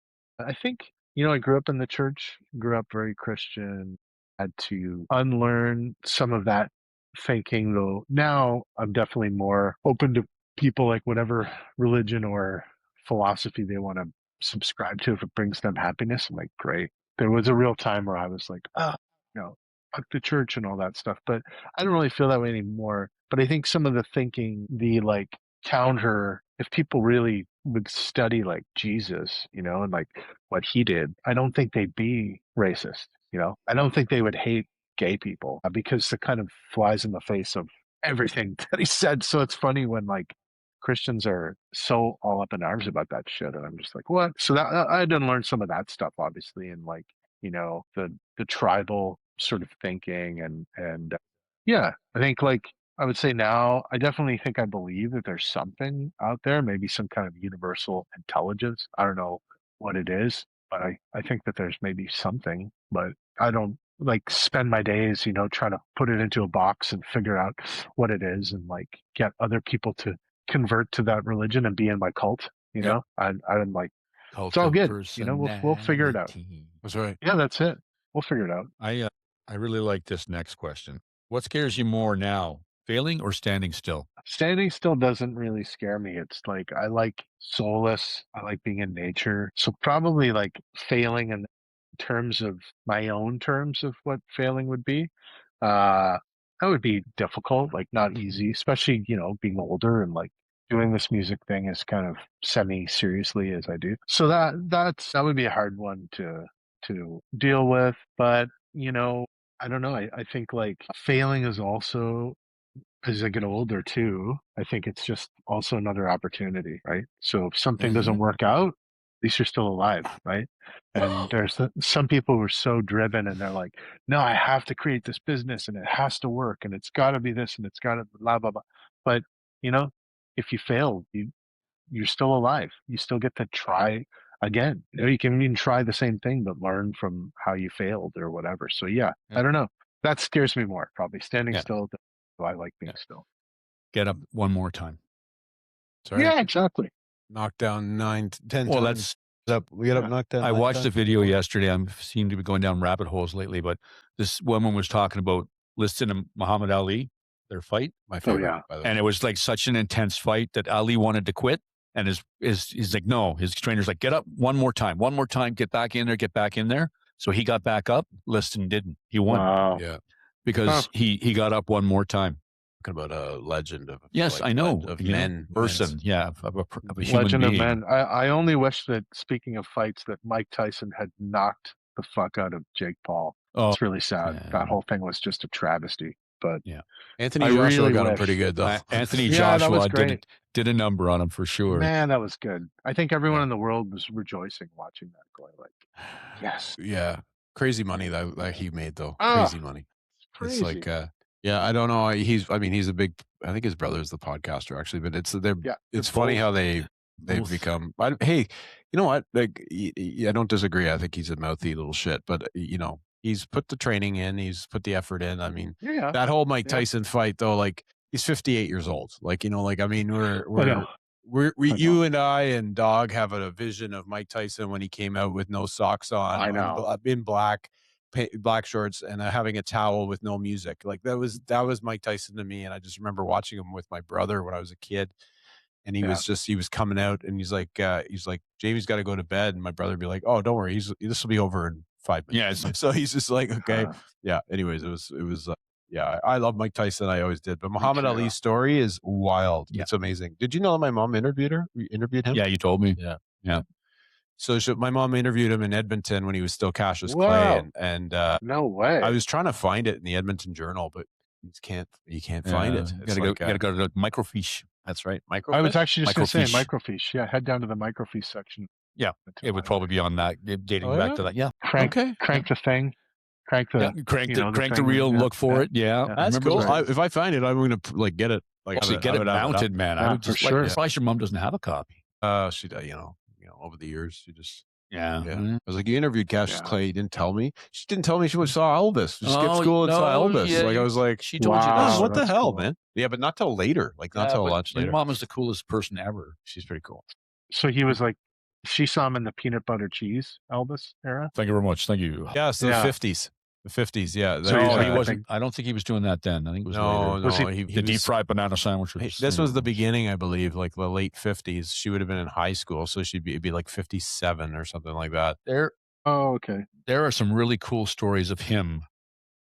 I think I grew up in the church. Grew up very Christian. Had to unlearn some of that thinking, though. Now I'm definitely more open to people, like whatever religion or philosophy they want to subscribe to. If it brings them happiness, I'm like, great. There was a real time where I was like, fuck the church and all that stuff. But I don't really feel that way anymore. But I think some of the thinking, the like counter, if people really would study like Jesus, and like what he did, I don't think they'd be racist. I don't think they would hate gay people because it kind of flies in the face of everything that he said. So it's funny when like Christians are so all up in arms about that shit, and I'm just like, what? So that I didn't learn some of that stuff, obviously, and like the tribal sort of thinking, and yeah, I think like I would say now I definitely think I believe that there's something out there, maybe some kind of universal intelligence. I don't know what it is, but I think that there's maybe something, but I don't like spend my days, trying to put it into a box and figure out what it is and like get other people to convert to that religion and be in my cult. I'm like, it's all good. We'll figure it out. That's right. Yeah, that's it. We'll figure it out. I really like this next question. What scares you more now, failing or standing still? Standing still doesn't really scare me. It's like I like solace. I like being in nature. So probably like failing in terms of my own terms of what failing would be. That would be difficult, like not easy, especially, being older and like doing this music thing as kind of semi-seriously as I do. So that would be a hard one to deal with. But, I don't know. I think like failing is also, as I get older too, I think it's just also another opportunity, right? So if something doesn't work out, at least you're still alive, right? And there's some people who are so driven and they're like, no, I have to create this business and it has to work and it's got to be this and it's got to blah, blah, blah. But, if you fail, you're still alive. You still get to try again. You can even try the same thing, but learn from how you failed or whatever. So yeah, I don't know. That scares me more, probably. Standing still, I like being still. Get up one more time. Sorry. Yeah, exactly. Knock down 9, 10 Well, times. We get up, knock down. I watched a video yesterday. I seem to be going down rabbit holes lately, but this woman was talking about listening to Muhammad Ali, their fight. My favorite. Oh, yeah. And it was like such an intense fight that Ali wanted to quit. And he's like, no, his trainer's like, get up one more time, get back in there. So he got back up, Liston didn't. He won. Wow. Yeah. Because he got up one more time. Talking about a legend of I know. Of men. Person. Yeah. Of a human Legend being. of men. I only wish that, speaking of fights, that Mike Tyson had knocked the fuck out of Jake Paul. Oh, it's really sad. Yeah. That whole thing was just a travesty. But yeah, Anthony Joshua got him pretty good though. Anthony Joshua did a number on him for sure. Man, that was good. I think everyone in the world was rejoicing watching that, going like, yes. Yeah, crazy money that he made though. Crazy money. Crazy. It's like, I don't know. He's a big. I think his brother's the podcaster actually, but it's funny how they've become. Hey, you know what? Like, I don't disagree. I think he's a mouthy little shit, but he's put the training in. He's put the effort in. I mean, that whole Mike Tyson fight, though, like he's 58 years old. Like, we're You and I and Dawg have a vision of Mike Tyson when he came out with no socks on. I know. In black shorts and having a towel with no music. Like that was Mike Tyson to me. And I just remember watching him with my brother when I was a kid. And he was coming out and he's like, Jamie's got to go to bed. And my brother would be like, oh, don't worry. This will be over in 5 minutes. Yeah. So he's just like, okay. Yeah. Anyways, it was yeah, I love Mike Tyson. I always did. But Muhammad Ali's story is wild. Yeah. It's amazing. Did you know that my mom interviewed him? Yeah, you told me. Yeah. Yeah. So my mom interviewed him in Edmonton when he was still Cassius Clay. And no way. I was trying to find it in the Edmonton Journal, but you can't find it. You gotta go to microfiche. That's right. Microfiche? I was actually just going to say microfiche. Yeah, head down to the microfiche section. Yeah, it would probably be on that, dating back to that. Yeah. Crank the thing. Crank the reel, look for it. Yeah. That's cool. If I find it, I'm going to get it. Get it mounted, man. I would just surprised your mom doesn't have a copy. She does, over the years, she just. Yeah. I was like, you interviewed Cassius Clay. You didn't tell me. She didn't tell me she saw Elvis. She skipped school and saw Elvis. Yeah, I was like, she told you this. What the hell, man? Yeah, but not till later. Not till lunch later. Your mom is the coolest person ever. She's pretty cool. So he was like, she saw him in the peanut butter cheese Elvis era. Thank you very much. Thank you. Yeah, so the 50s. The 50s, yeah. So he wasn't. I don't think he was doing that then. I think it was later. The deep fried banana sandwich. This was the beginning, I believe, like the late 50s. She would have been in high school, so it'd be like 57 or something like that. Okay. There are some really cool stories of him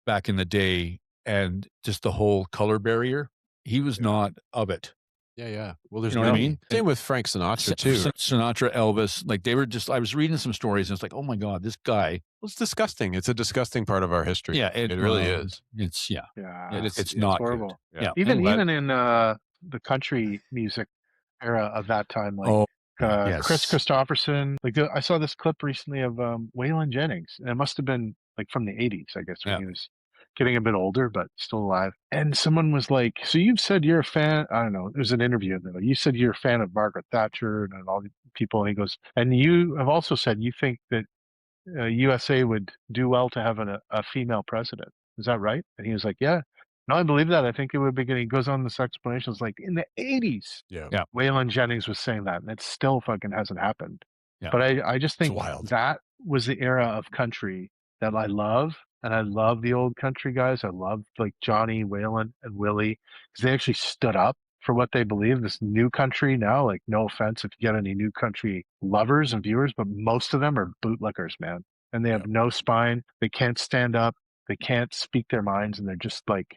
back in the day, and just the whole color barrier. He was not of it. Yeah. Well, there's what I mean? Same with Frank Sinatra, too. Sinatra, Elvis, like they were just, I was reading some stories and it's like, oh my God, this guy. Well, it's disgusting. It's a disgusting part of our history. Yeah, it really is. It's, it's not horrible. Good. Yeah. Even in the country music era of that time, like Chris Christopherson, like I saw this clip recently of Waylon Jennings, and it must have been like from the 80s, I guess, when he was getting a bit older, but still alive. And someone was like, so you've said you're a fan, I don't know, it was an interview, and you said you're a fan of Margaret Thatcher and all the people, and he goes, and you have also said you think that USA would do well to have a female president. Is that right? And he was like, yeah. No, I believe that. I think it would be good. He goes on this explanation. It's like in the 80s. Yeah. Waylon Jennings was saying that, and it still fucking hasn't happened. Yeah. But I just think that was the era of country that I love. And I love the old country guys. I love like Johnny, Waylon, and Willie, because they actually stood up for what they believe. This new country now, like no offense if you get any new country lovers and viewers, but most of them are bootlickers, man. And they have no spine. They can't stand up. They can't speak their minds. And they're just like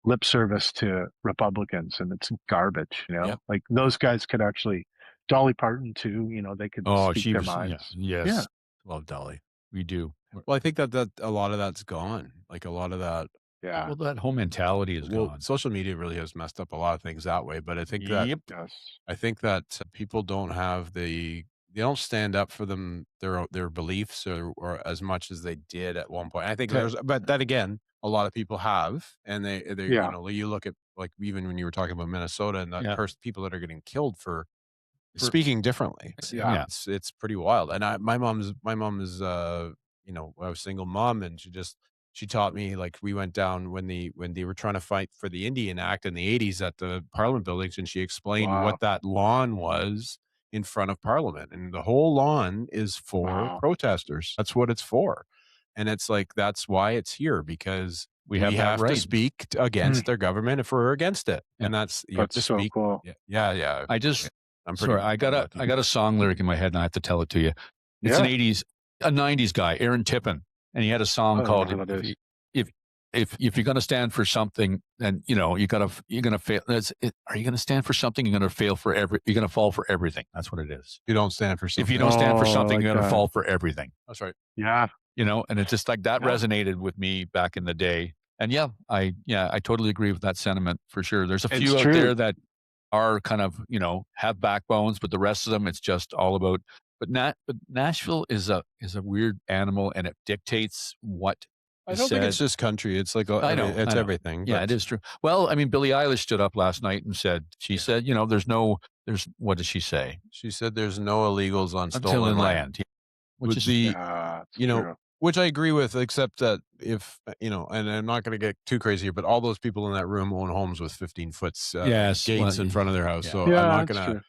lip service to Republicans. And it's garbage, Like those guys could actually, Dolly Parton too, they could speak their minds. Yes. Yeah. Love Dolly. We do. Well, I think that a lot of that's gone. Like a lot of that. Yeah. Well, that whole mentality is gone. Social media really has messed up a lot of things that way. But I think that people don't have they don't stand up for their beliefs or as much as they did at one point. I think but that again, a lot of people have, and they you look at like even when you were talking about Minnesota and the people that are getting killed for speaking differently. Yeah. It's pretty wild. And my mom is I was a single mom, and she taught me, like, we went down when they were trying to fight for the Indian Act in the 80s at the Parliament buildings, and she explained what that lawn was in front of Parliament. And the whole lawn is for protesters. That's what it's for. And it's like, that's why it's here, because we have to speak against their government if we're against it. And that's you have to so speak. Cool. Yeah. I got a song lyric in my head and I have to tell it to you. It's a 90s guy, Aaron Tippin, and he had a song called if you're going to stand for something, then you're going to fail. Are you going to stand for something? You're going to fail for you're going to fall for everything. That's what it is. You don't stand for something. If you don't stand for something, you're going to fall for everything. That's right. Yeah. And it's just like that resonated with me back in the day. And I totally agree with that sentiment for sure. There's a few out there that are kind of, have backbones, but the rest of them, it's just all about. But Nashville is a weird animal, and it dictates what I don't think it's just country. It's like it's everything. Yeah, it is true. Well, I mean, Billie Eilish stood up last night and said, what did she say? She said there's no illegals on stolen land. Which is which I agree with, except that if, and I'm not going to get too crazy here, but all those people in that room own homes with 15-foot gates in front of their house. So I'm not going to,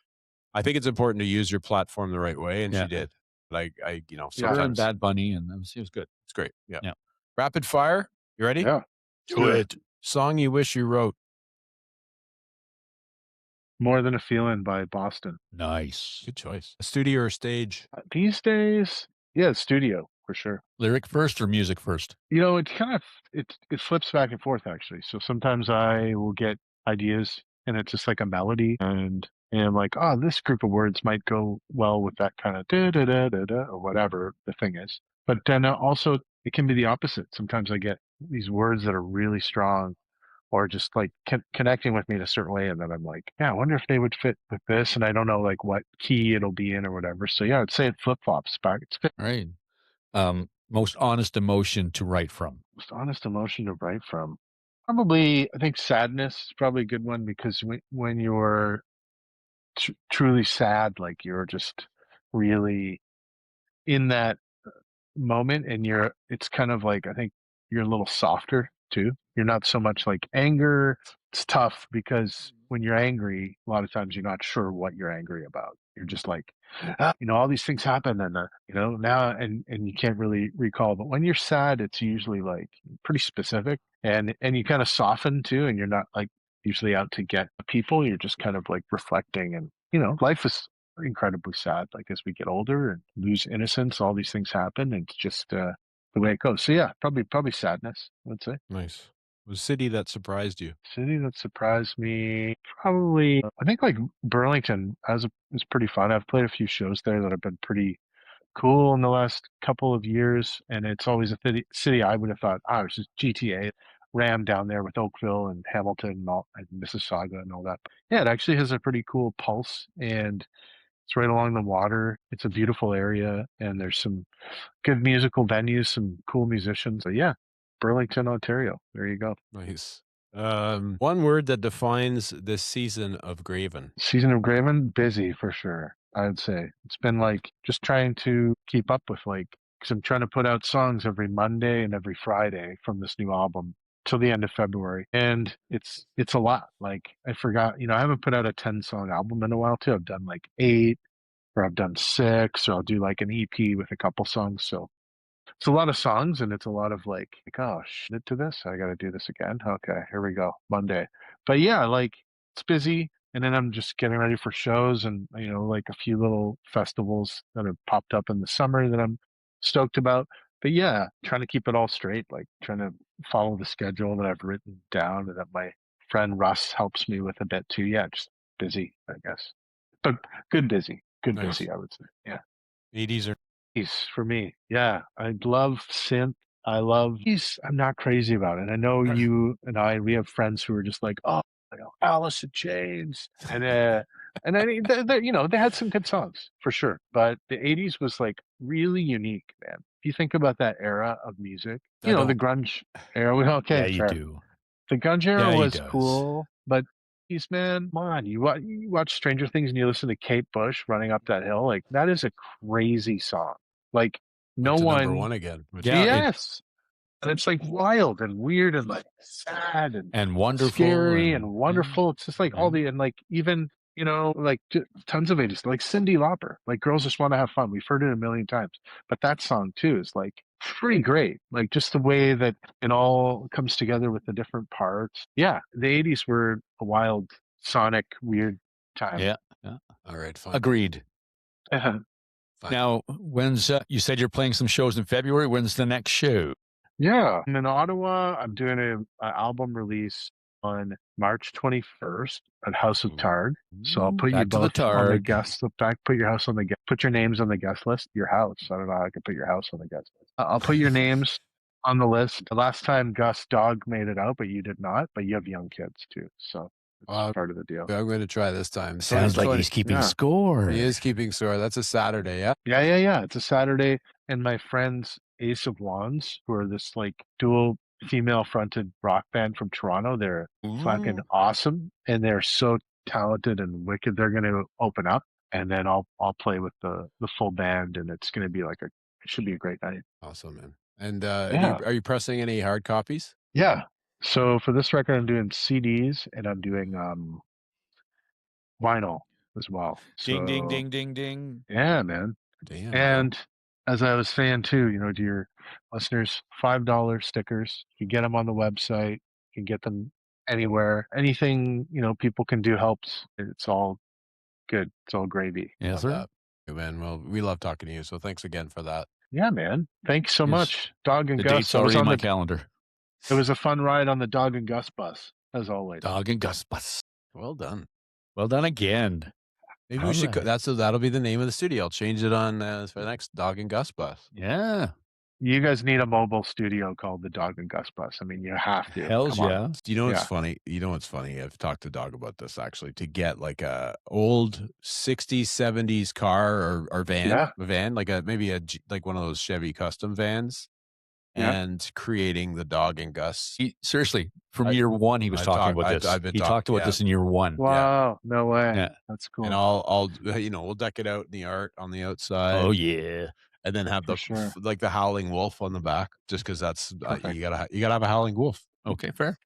I think it's important to use your platform the right way, and Yeah. she did. Like Her and sometimes Bad Bunny, and it was good. it's great. Yeah. Yeah. Rapid fire. You ready? Yeah. Do it. Song you wish you wrote. More Than a Feeling by Boston. Nice. Good choice. A studio or stage? These days, yeah, studio for sure. Lyric first or music first? You know, it kind of it flips back and forth actually. So sometimes I will get ideas and it's just like a melody and I'm like, oh, this group of words might go well with that kind of da da da da da or whatever the thing is. But then also it can be the opposite. Sometimes I get these words that are really strong or just like connecting with me in a certain way, and then I'm like, yeah, I wonder if they would fit with this, and I don't know like what key it'll be in or whatever. So yeah, I'd say it flip flops back. It's fit. All right. Most honest emotion to write from. Most honest emotion to write from. Probably, I think sadness is probably a good one because when you're truly sad, like you're just really in that moment and it's kind of like, I think you're a little softer too. You're not so much like anger. It's tough because when you're angry, a lot of times you're not sure what you're angry about. You're just like, all these things happen and, now, and you can't really recall. But when you're sad, it's usually like pretty specific and you kind of soften too. And you're not like usually out to get people. You're just kind of like reflecting and, life is incredibly sad. Like as we get older and lose innocence, all these things happen. And it's just the way it goes. So yeah, probably sadness, I would say. Nice. Was city that surprised you? City that surprised me, probably, I think like Burlington is pretty fun. I've played a few shows there that have been pretty cool in the last couple of years. And it's always a city I would have thought, it's just GTA. Ram down there with Oakville and Hamilton and Mississauga and all that. Yeah, it actually has a pretty cool pulse and it's right along the water. It's a beautiful area, and there's some good musical venues, some cool musicians. So yeah, Burlington, Ontario. There you go. Nice. One word that defines this season of Graven. Season of Graven, busy for sure. I'd say it's been like just trying to keep up with because I'm trying to put out songs every Monday and every Friday from this new album till the end of February. And it's a lot. Like I forgot, I haven't put out a 10-song album in a while too. I've done like 8 or I've done 6 or I'll do like an EP with a couple songs. So it's a lot of songs and it's a lot of like, oh, shit to this. I got to do this again. Okay, here we go. Monday. But yeah, like it's busy. And then I'm just getting ready for shows and, like a few little festivals that have popped up in the summer that I'm stoked about. But yeah, trying to keep it all straight, like trying to follow the schedule that I've written down and that my friend Russ helps me with a bit too. Yeah, just busy, I guess. But good busy. Good Nice. busy, I would say. Yeah. 80s or 80s for me. Yeah. I love synth. I'm not crazy about it. I know you and we have friends who are just like, oh, Alice in Chains. And they had some good songs for sure. But the 80s was like really unique, man. If you think about that era of music, the grunge era. Okay, yeah, you fair. do. The grunge era Yeah, he was does. cool, but man, come on, you watch Stranger Things and you listen to Kate Bush running up that hill, like that is a crazy song. Like no to one, number one again. Yeah, yes, and it's like wild and weird and like sad and wonderful, scary and wonderful. It's just like all the and like even like tons of ages, like Cyndi Lauper, like Girls Just Want to Have Fun. We've heard it a million times, but that song too is like pretty great. Like just the way that it all comes together with the different parts. Yeah, the 80s were a wild, sonic, weird time. Yeah. All right, fine. Agreed. Fine. Now, when's you said you're playing some shows in February? When's the next show? Yeah, I'm in Ottawa. I'm doing an album release on March 21st at House of Targ. So I'll put you Back to the both on the Targ. guest list. Put your house on the put your names on the guest list. Your house. I don't know how I can put your house on the guest list. I'll put your names on the list. The last time Gus Dawg made it out, but you did not. But you have young kids too, so it's part of the deal. I'm going to try this time. Sounds like he's keeping score. He is keeping score. That's a Saturday, yeah? Yeah. It's a Saturday, and my friends Ace of Wands, who are this like dual female fronted rock band from Toronto. They're fucking awesome and they're so talented and wicked. They're going to open up and then I'll play with the full band and it's going to be like it should be a great night. Awesome, man. And are you pressing any hard copies? Yeah. So for this record, I'm doing CDs and I'm doing vinyl. as well. Ding, ding, So, ding, ding, ding. Yeah, man. Damn. And as I was saying too, to your listeners, $5 stickers. You get them on the website. You can get them anywhere. Anything people can do helps. It's all good. It's all gravy. Yes, Love sir. that. Good, man. Well, we love talking to you, so thanks again for that. Yeah, man. Thanks so Yes. much, Dawg and The Gus. date's already on my calendar. It was a fun ride on the Dawg and Gus bus, as always. Dawg and Gus bus. Well done. Well done again. Maybe we should. That'll be the name of the studio. I'll change it on for the next Dawg and Gus bus. Yeah. You guys need a mobile studio called the Dawg and Gus bus. I mean, you have to. Hells Come on. yeah. Do you know what's funny? You know what's funny? I've talked to Dawg about this actually. To get like a old 60s, 70s car or van, a van, like like one of those Chevy custom vans, and creating the Dawg and Gus. Seriously, from year one, he was talking about this. He talked about this in year one. Wow, no way. Yeah. That's cool. And I'll we'll deck it out in the art on the outside. Oh yeah. And then have like the howling wolf on the back, just because that's you gotta have a howling wolf. Okay, fair.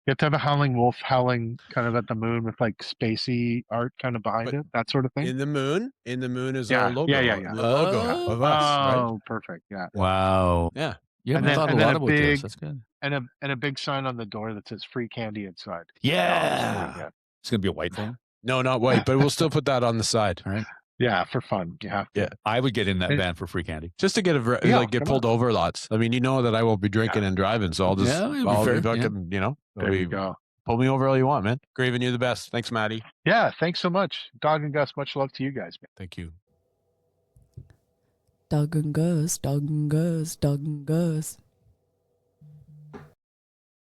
You have to have a howling wolf howling kind of at the moon with like spacey art kind of behind it, that sort of thing. In the moon is our logo. Yeah. The logo of us. Oh, right? Perfect. Yeah. Wow. Yeah. You haven't thought a lot about this. That's good. And a big sign on the door that says free candy inside. Yeah. It's gonna be a white thing. No, not white, but we'll still put that on the side. All right. Yeah, for fun. You have to. Yeah, I would get in that van for free candy. Just to get pulled over lots. I mean, that I won't be drinking and driving, so I'll just There you go. Pull me over all you want, man. Graven, you're the best. Thanks, Maddie. Yeah, thanks so much. Dawg and Gus, much love to you guys, man. Thank you. Dawg and Gus, Dawg and Gus, Dawg and Gus.